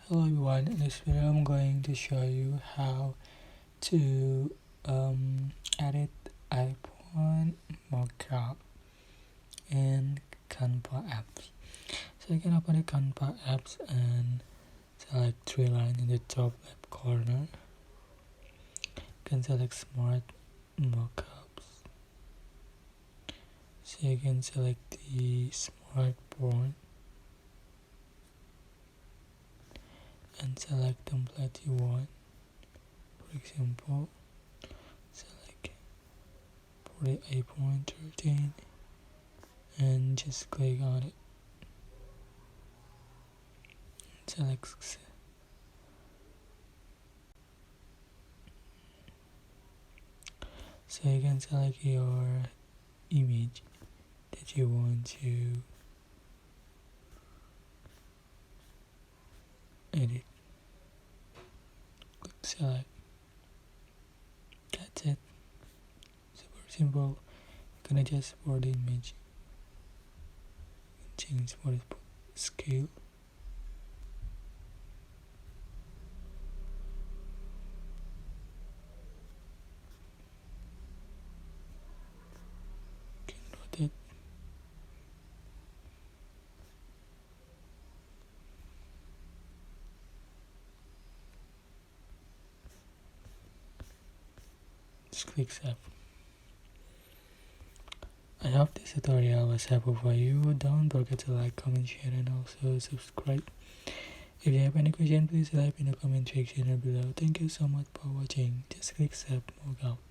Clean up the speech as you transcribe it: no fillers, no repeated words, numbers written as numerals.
Hello everyone, in this video I'm going to show you how to edit iPhone Mockup in Canva apps. So you can open the Canva apps and select three lines in the top left corner. You can select Smart Mockups. So you can select the Smart Font and select template you want. For example, select for the iPhone 13 and just click on it. Select success. So you can select your image that you want to edit. Click select. That's it. Super simple. You can adjust for the image. You can change for the scale. You can rotate. Just click save. I hope this tutorial was helpful for you. Don't forget to like, comment, share, and also subscribe. If you have any question, please type in the comment section below. Thank you so much for watching. Just click save, log out.